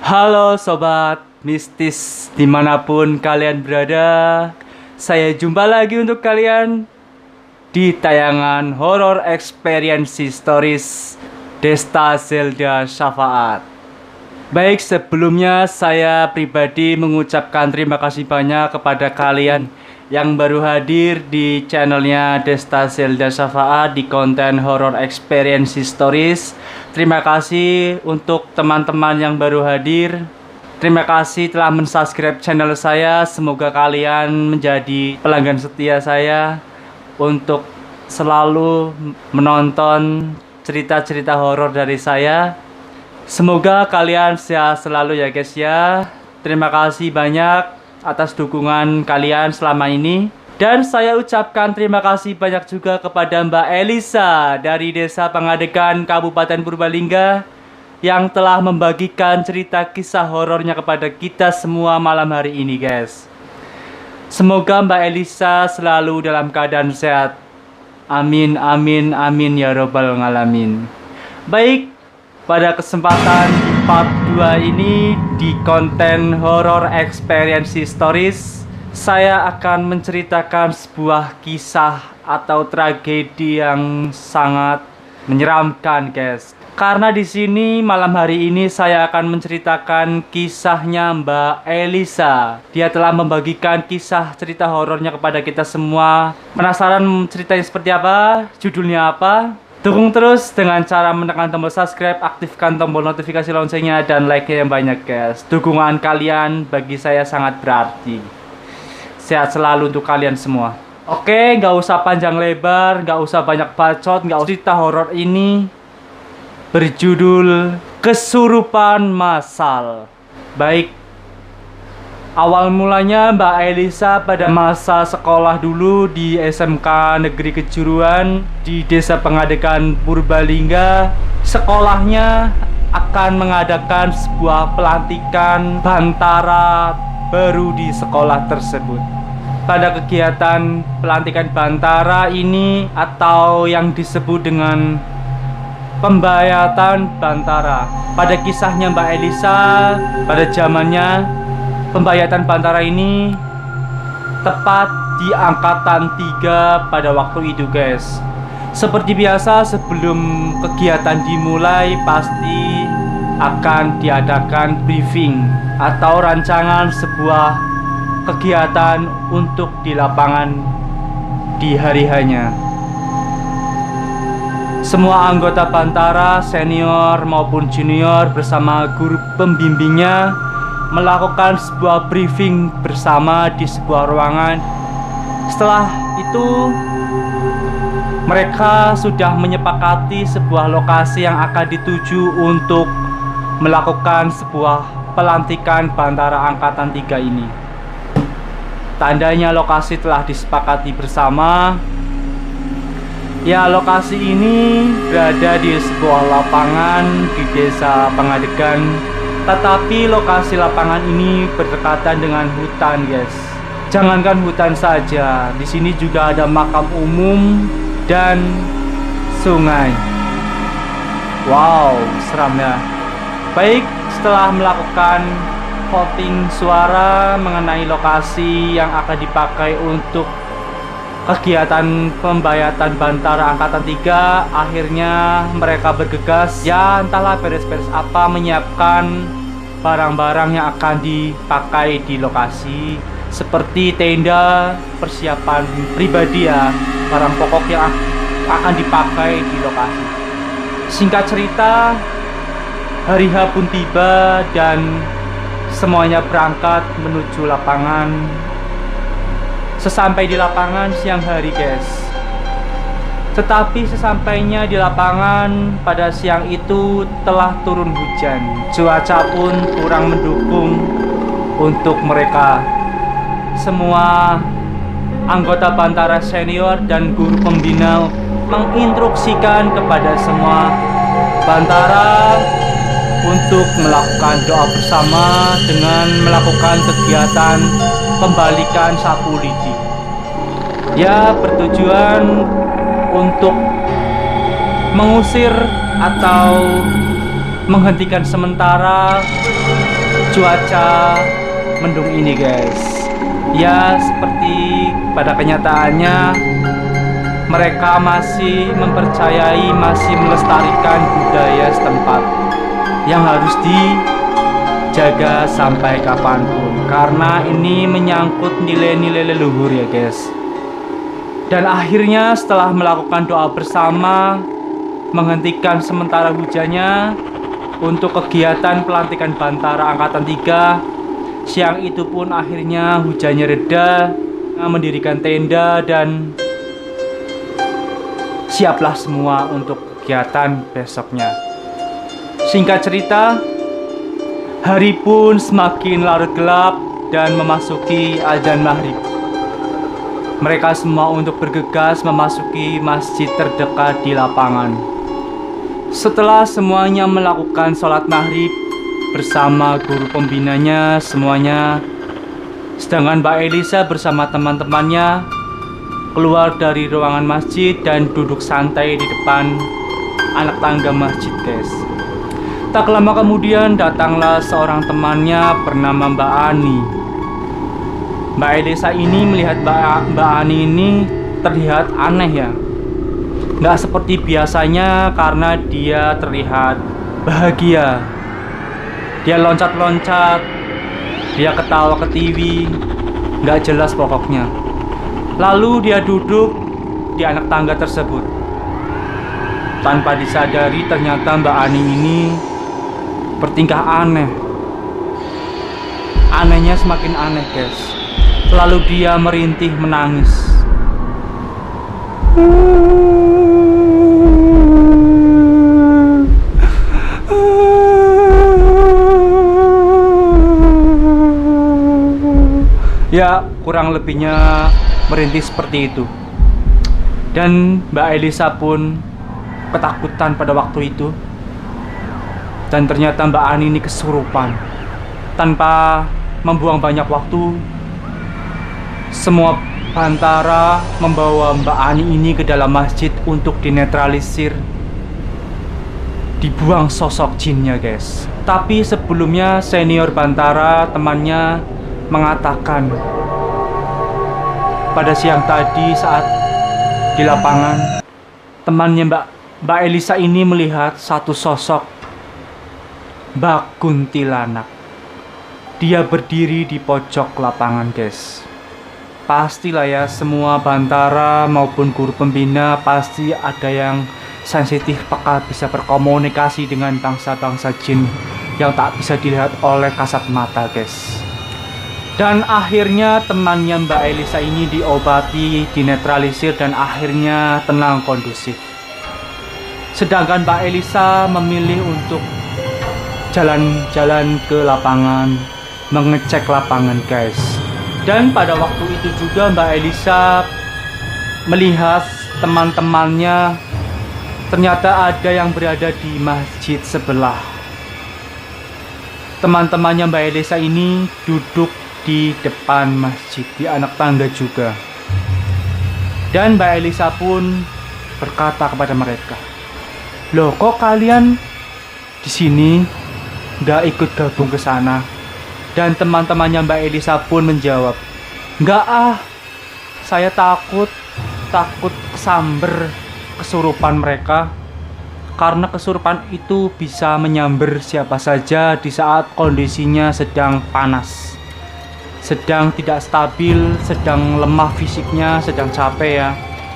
Halo sobat mistis dimanapun kalian berada. Saya jumpa lagi untuk kalian di tayangan Horror Experience Stories Desta Zelda Syafaat. Baik, sebelumnya saya pribadi mengucapkan terima kasih banyak kepada kalian yang baru hadir di channelnya Desta Zelda Syafaat di konten Horror Experience Stories. Terima kasih untuk teman-teman yang baru hadir. Terima kasih telah mensubscribe channel saya. Semoga kalian menjadi pelanggan setia saya untuk selalu menonton cerita-cerita horor dari saya. Semoga kalian sehat selalu ya guys ya. Terima kasih banyak atas dukungan kalian selama ini. Dan saya ucapkan terima kasih banyak juga kepada Mbak Elisa dari Desa Pangadegan, Kabupaten Purbalingga, yang telah membagikan cerita kisah horornya kepada kita semua malam hari ini guys. Semoga Mbak Elisa selalu dalam keadaan sehat. Amin, amin, amin ya robbal ngalamin. Baik, pada kesempatan part 2 ini di konten Horror Experience Stories, saya akan menceritakan sebuah kisah atau tragedi yang sangat menyeramkan, guys. Karena di sini malam hari ini saya akan menceritakan kisahnya Mbak Elisa. Dia telah membagikan kisah cerita horornya kepada kita semua. Penasaran ceritanya seperti apa? Judulnya apa? Dukung terus dengan cara menekan tombol subscribe, aktifkan tombol notifikasi loncengnya, dan like-nya yang banyak guys. Dukungan kalian bagi saya sangat berarti. Sehat selalu untuk kalian semua. Oke, nggak usah panjang lebar, nggak usah banyak bacot, nggak usah. Cerita horor ini berjudul Kesurupan Massal. Baik, awal mulanya Mbak Elisa pada masa sekolah dulu di SMK Negeri Kejuruan di Desa Pangadegan, Purbalingga. Sekolahnya akan mengadakan sebuah pelantikan bantara baru di sekolah tersebut. Pada kegiatan pelantikan bantara ini atau yang disebut dengan pembayatan bantara. Pada kisahnya Mbak Elisa, pada zamannya pembayatan bantara ini tepat di angkatan 3 pada waktu itu guys. Seperti biasa sebelum kegiatan dimulai pasti akan diadakan briefing atau rancangan sebuah kegiatan untuk di lapangan di hari hanya. Semua anggota bantara senior maupun junior bersama guru pembimbingnya melakukan sebuah briefing bersama di sebuah ruangan. Setelah itu mereka sudah menyepakati sebuah lokasi yang akan dituju untuk melakukan sebuah pelantikan bantara angkatan 3 ini. Tandanya lokasi telah disepakati bersama. Ya, lokasi ini berada di sebuah lapangan di Desa Pangadegan. Tetapi lokasi lapangan ini berdekatan dengan hutan, guys. Jangankan hutan saja, di sini juga ada makam umum dan sungai. Wow, seram ya. Baik, setelah melakukan voting suara mengenai lokasi yang akan dipakai untuk kegiatan pembayatan bantara angkatan 3, akhirnya mereka bergegas, ya entahlah beres-beres apa, menyiapkan barang-barang yang akan dipakai di lokasi seperti tenda, persiapan pribadi ya, barang pokok yang akan dipakai di lokasi. Singkat cerita, hari H pun tiba dan semuanya berangkat menuju lapangan. Sesampai di lapangan siang hari guys. Tetapi sesampainya di lapangan pada siang itu telah turun hujan. Cuaca pun kurang mendukung untuk mereka. Semua anggota bantara senior dan guru pembina menginstruksikan kepada semua bantara untuk melakukan doa bersama dengan melakukan kegiatan pembalikan sapu lidi. Ya, bertujuan untuk mengusir atau menghentikan sementara cuaca mendung ini guys. Ya seperti pada kenyataannya mereka masih mempercayai, masih melestarikan budaya setempat yang harus dijaga sampai kapanpun, karena ini menyangkut nilai-nilai leluhur ya guys. Dan akhirnya setelah melakukan doa bersama, menghentikan sementara hujannya untuk kegiatan pelantikan Bantara Angkatan 3, siang itu pun akhirnya hujannya reda, mendirikan tenda dan siaplah semua untuk kegiatan besoknya. Singkat cerita, hari pun semakin larut gelap dan memasuki azan maghrib. Mereka semua untuk bergegas memasuki masjid terdekat di lapangan. Setelah semuanya melakukan sholat maghrib bersama guru pembinanya semuanya, sedangkan Mbak Elisa bersama teman-temannya keluar dari ruangan masjid dan duduk santai di depan anak tangga masjid guys. Tak lama kemudian datanglah seorang temannya bernama Mbak Ani. Mbak Elisa ini melihat Mbak Ani ini terlihat aneh ya. Nggak seperti biasanya karena dia terlihat bahagia. Dia loncat-loncat, dia ketawa ketiwi, nggak jelas pokoknya. Lalu dia duduk di anak tangga tersebut. Tanpa disadari ternyata Mbak Ani ini bertingkah aneh. Anehnya semakin aneh guys. Lalu dia merintih menangis. Ya kurang lebihnya merintih seperti itu. Dan Mbak Elisa pun ketakutan pada waktu itu. Dan ternyata Mbak Ani ini kesurupan. Tanpa membuang banyak waktu, semua Bantara membawa Mbak Ani ini ke dalam masjid untuk dinetralisir, dibuang sosok jinnya guys. Tapi sebelumnya senior Bantara temannya mengatakan pada siang tadi saat di lapangan, temannya Mbak Elisa ini melihat satu sosok Mbak Kuntilanak. Dia berdiri di pojok lapangan guys. Pastilah ya, semua Bantara maupun guru pembina pasti ada yang sensitif, peka, bisa berkomunikasi dengan bangsa-bangsa jin yang tak bisa dilihat oleh kasat mata guys. Dan akhirnya temannya Mbak Elisa ini diobati, dinetralisir, dan akhirnya tenang kondusif. Sedangkan Mbak Elisa memilih untuk jalan-jalan ke lapangan, mengecek lapangan guys. Dan pada waktu itu juga Mbak Elisa melihat teman-temannya ternyata ada yang berada di masjid sebelah. Teman-temannya Mbak Elisa ini duduk di depan masjid, di anak tangga juga. Dan Mbak Elisa pun berkata kepada mereka, "Loh, kok kalian di sini nggak ikut gabung ke sana?" Dan teman-temannya Mbak Elisa pun menjawab, "Nggak ah, saya takut kesamber kesurupan mereka. Karena kesurupan itu bisa menyamber siapa saja di saat kondisinya sedang panas, sedang tidak stabil, sedang lemah fisiknya, sedang capek ya,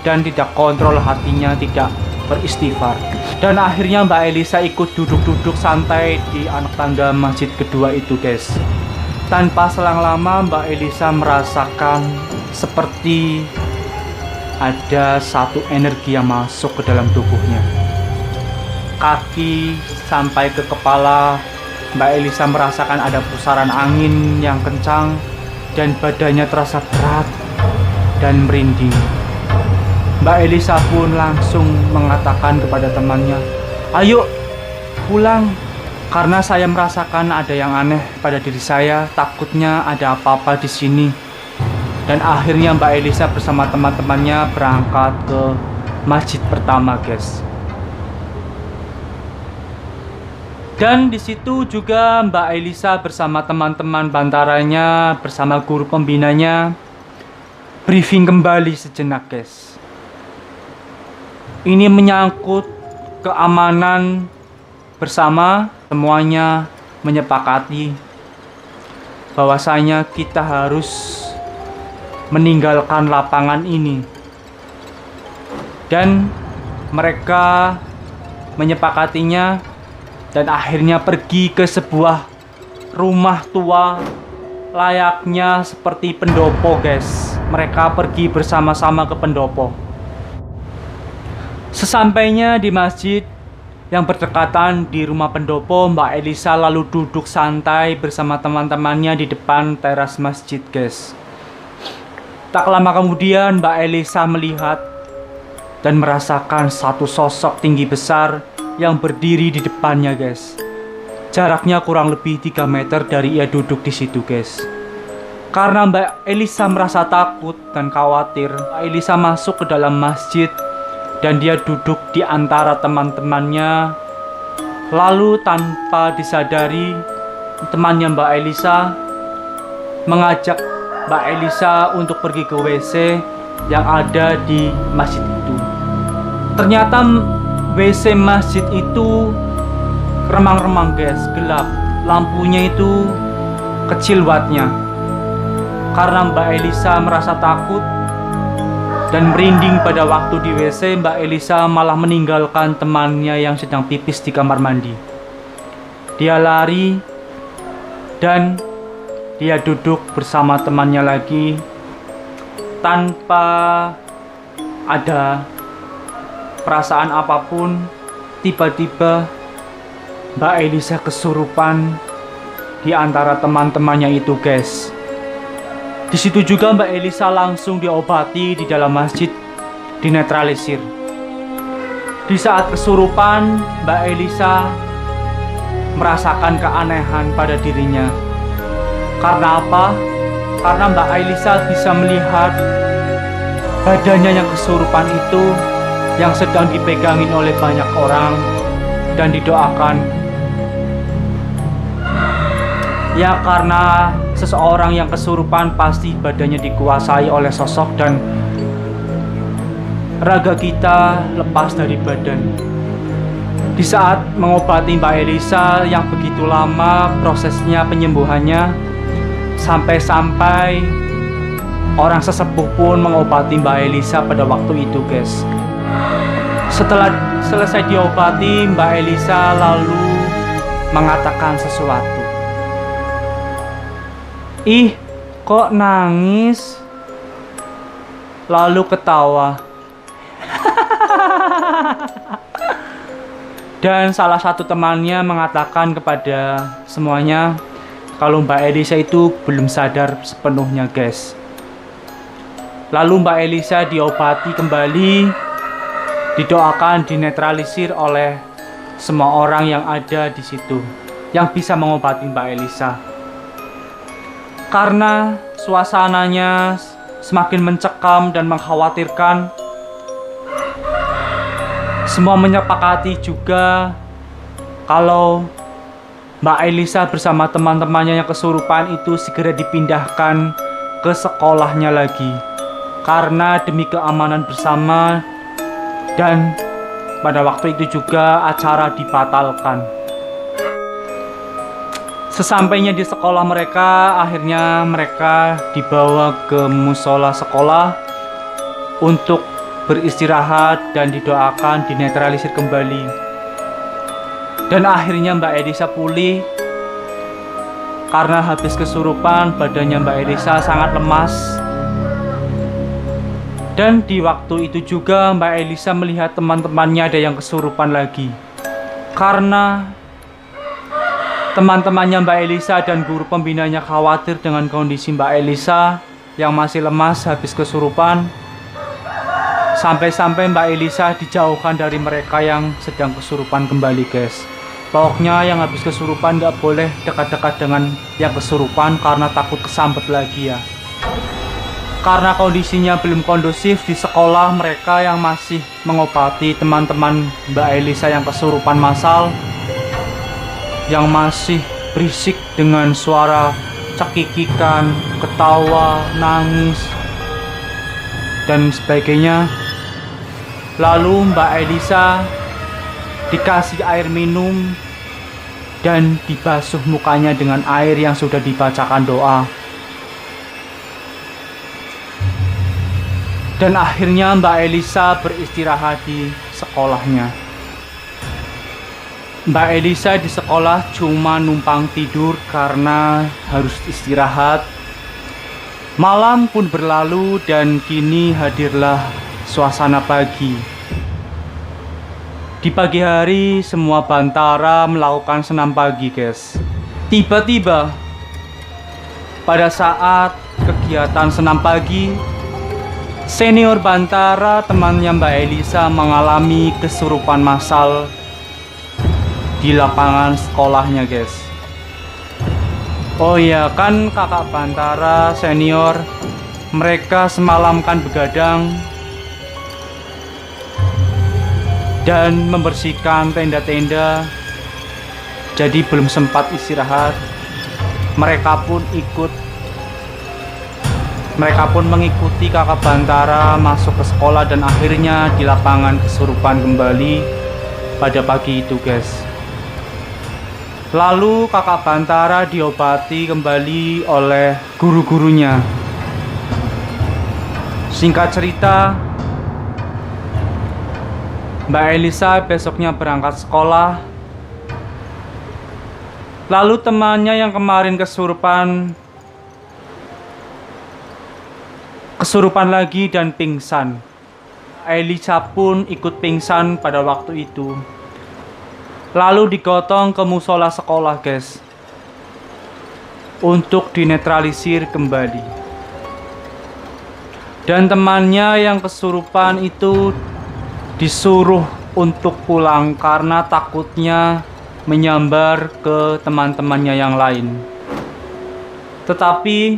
dan tidak kontrol hatinya, tidak beristighfar." Dan akhirnya Mbak Elisa ikut duduk-duduk santai di anak tangga masjid kedua itu guys. Tanpa selang lama Mbak Elisa merasakan seperti ada satu energi yang masuk ke dalam tubuhnya. Kaki sampai ke kepala, Mbak Elisa merasakan ada pusaran angin yang kencang dan badannya terasa berat dan merinding. Mbak Elisa pun langsung mengatakan kepada temannya, "Ayo pulang, karena saya merasakan ada yang aneh pada diri saya, takutnya ada apa-apa di sini." Dan akhirnya Mbak Elisa bersama teman-temannya berangkat ke masjid pertama guys. Dan di situ juga Mbak Elisa bersama teman-teman bantaranya, bersama guru pembinanya, briefing kembali sejenak, guys. Ini menyangkut keamanan bersama. Semuanya menyepakati bahwasanya kita harus meninggalkan lapangan ini. Dan mereka menyepakatinya dan akhirnya pergi ke sebuah rumah tua layaknya seperti pendopo, guys. Mereka pergi bersama-sama ke pendopo. Sesampainya di masjid yang berdekatan di rumah pendopo, Mbak Elisa lalu duduk santai bersama teman-temannya di depan teras masjid, guys. Tak lama kemudian Mbak Elisa melihat dan merasakan satu sosok tinggi besar yang berdiri di depannya, guys. Jaraknya kurang lebih 3 meter dari ia duduk di situ, guys. Karena Mbak Elisa merasa takut dan khawatir, Mbak Elisa masuk ke dalam masjid dan dia duduk di antara teman-temannya. Lalu tanpa disadari, temannya Mbak Elisa mengajak Mbak Elisa untuk pergi ke WC yang ada di masjid itu. Ternyata WC masjid itu remang-remang, guys, gelap. Lampunya itu kecil wattnya. Karena Mbak Elisa merasa takut dan merinding pada waktu di WC, Mbak Elisa malah meninggalkan temannya yang sedang pipis di kamar mandi. Dia lari dan dia duduk bersama temannya lagi tanpa ada perasaan apapun. Tiba-tiba Mbak Elisa kesurupan di antara teman-temannya itu, guys. Di situ juga Mbak Elisa langsung diobati di dalam masjid, dinetralisir. Di saat kesurupan, Mbak Elisa merasakan keanehan pada dirinya. Karena apa? Karena Mbak Elisa bisa melihat badannya yang kesurupan itu yang sedang dipegangin oleh banyak orang dan didoakan. Ya, karena seseorang yang kesurupan pasti badannya dikuasai oleh sosok dan raga kita lepas dari badan. Di saat mengobati Mbak Elisa yang begitu lama prosesnya penyembuhannya, sampai-sampai orang sesepuh pun mengobati Mbak Elisa pada waktu itu, guys. Setelah selesai diobati, Mbak Elisa lalu mengatakan sesuatu. Ih, kok nangis? Lalu ketawa. Dan salah satu temannya mengatakan kepada semuanya kalau Mbak Elisa itu belum sadar sepenuhnya, guys. Lalu Mbak Elisa diobati kembali, didoakan, dinetralisir oleh semua orang yang ada di situ yang bisa mengobati Mbak Elisa. Karena suasananya semakin mencekam dan mengkhawatirkan, semua menyepakati juga kalau Mbak Elisa bersama teman-temannya yang kesurupan itu segera dipindahkan ke sekolahnya lagi. Karena demi keamanan bersama, dan pada waktu itu juga acara dibatalkan. Sesampainya di sekolah mereka, akhirnya mereka dibawa ke musola sekolah untuk beristirahat dan didoakan, dinetralisir kembali. Dan akhirnya Mbak Elisa pulih. Karena habis kesurupan, badannya Mbak Elisa sangat lemas. Dan di waktu itu juga Mbak Elisa melihat teman-temannya ada yang kesurupan lagi. Karena teman-temannya Mbak Elisa dan guru pembinanya khawatir dengan kondisi Mbak Elisa yang masih lemas habis kesurupan. Sampai-sampai Mbak Elisa dijauhkan dari mereka yang sedang kesurupan kembali, guys. Pokoknya yang habis kesurupan gak boleh dekat-dekat dengan yang kesurupan karena takut kesambet lagi ya. Karena kondisinya belum kondusif di sekolah, mereka yang masih mengobati teman-teman Mbak Elisa yang kesurupan massal yang masih berisik dengan suara cekikikan, ketawa, nangis, dan sebagainya. Lalu Mbak Elisa dikasih air minum dan dibasuh mukanya dengan air yang sudah dibacakan doa. Dan akhirnya Mbak Elisa beristirahat di sekolahnya. Mbak Elisa di sekolah cuma numpang tidur karena harus istirahat. Malam pun berlalu dan kini hadirlah suasana pagi. Di pagi hari semua Bantara melakukan senam pagi, guys. Tiba-tiba pada saat kegiatan senam pagi, senior Bantara temannya Mbak Elisa mengalami kesurupan massal di lapangan sekolahnya, guys. Oh iya, kan kakak Bantara senior, mereka semalam kan begadang dan membersihkan tenda-tenda, jadi belum sempat istirahat. Mereka pun mengikuti kakak Bantara masuk ke sekolah dan akhirnya di lapangan kesurupan kembali pada pagi itu, guys. Lalu kakak Bantara diobati kembali oleh guru-gurunya. Singkat cerita, Mbak Elisa besoknya berangkat sekolah. Lalu temannya yang kemarin kesurupan lagi dan pingsan. Elisa pun ikut pingsan pada waktu itu. Lalu digotong ke musola sekolah, guys, untuk dinetralisir kembali. Dan temannya yang kesurupan itu disuruh untuk pulang karena takutnya menyambar ke teman-temannya yang lain. Tetapi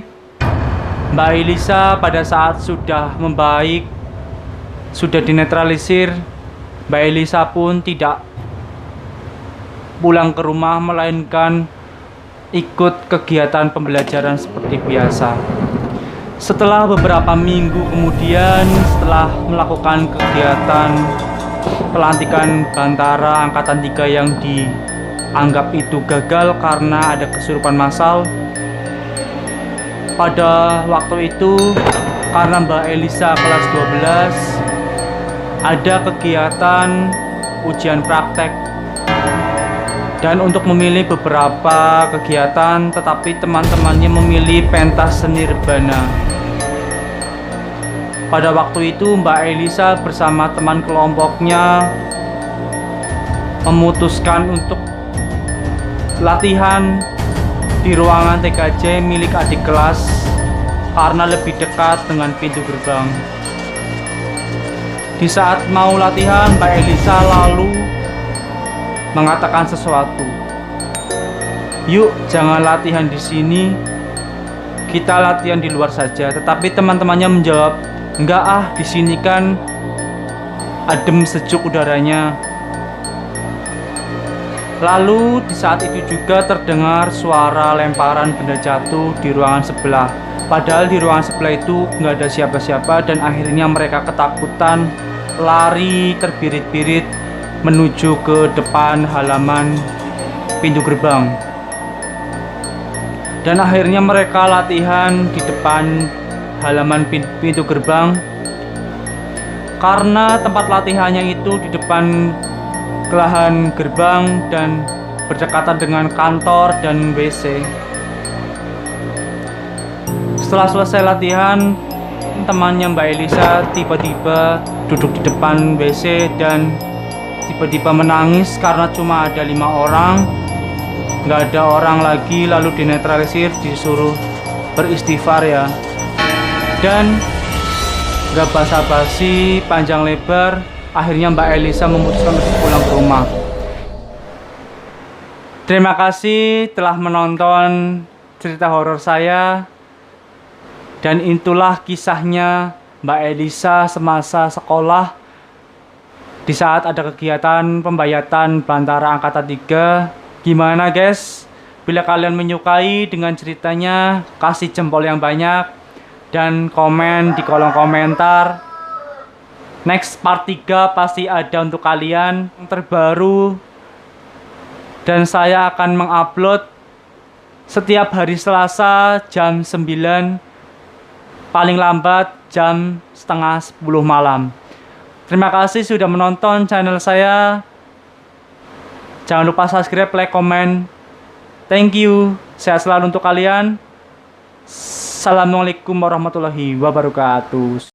Mbak Elisa pada saat sudah membaik, sudah dinetralisir, Mbak Elisa pun tidak pulang ke rumah, melainkan ikut kegiatan pembelajaran seperti biasa. Setelah beberapa minggu kemudian, setelah melakukan kegiatan pelantikan Bantara Angkatan 3 yang dianggap itu gagal karena ada kesurupan massal, pada waktu itu karena Mbak Elisa kelas 12, ada kegiatan ujian praktek. Dan untuk memilih beberapa kegiatan, tetapi teman-temannya memilih pentas seni rebana. Pada waktu itu Mbak Elisa bersama teman kelompoknya memutuskan untuk latihan di ruangan TKJ milik adik kelas karena lebih dekat dengan pintu gerbang. Di saat mau latihan, Mbak Elisa lalu mengatakan sesuatu. "Yuk, jangan latihan di sini, kita latihan di luar saja." Tetapi teman-temannya menjawab, "Enggak ah, di sini kan adem sejuk udaranya." Lalu di saat itu juga terdengar suara lemparan benda jatuh di ruangan sebelah. Padahal di ruangan sebelah itu nggak ada siapa-siapa, dan akhirnya mereka ketakutan lari terbirit-birit menuju ke depan halaman pintu gerbang. Dan akhirnya mereka latihan di depan halaman pintu gerbang. Karena tempat latihannya itu di depan gelahan gerbang dan berdekatan dengan kantor dan WC. Setelah selesai latihan, temannya Mbak Elisa tiba-tiba duduk di depan WC dan tiba-tiba menangis karena cuma ada 5 orang, nggak ada orang lagi. Lalu dinetralisir, disuruh beristighfar ya. Dan nggak basa-basi panjang lebar, akhirnya Mbak Elisa memutuskan untuk pulang ke rumah. Terima kasih telah menonton cerita horor saya. Dan itulah kisahnya Mbak Elisa semasa sekolah di saat ada kegiatan pembayatan Bantara Angkatan 3 Gimana guys? Bila kalian menyukai dengan ceritanya, kasih jempol yang banyak dan komen di kolom komentar. Next part 3 pasti ada untuk kalian yang terbaru. Dan saya akan mengupload setiap hari Selasa jam 9, paling lambat jam setengah 10 malam. Terima kasih sudah menonton channel saya. Jangan lupa subscribe, like, komen. Thank you. Sehat selalu untuk kalian. Assalamualaikum warahmatullahi wabarakatuh.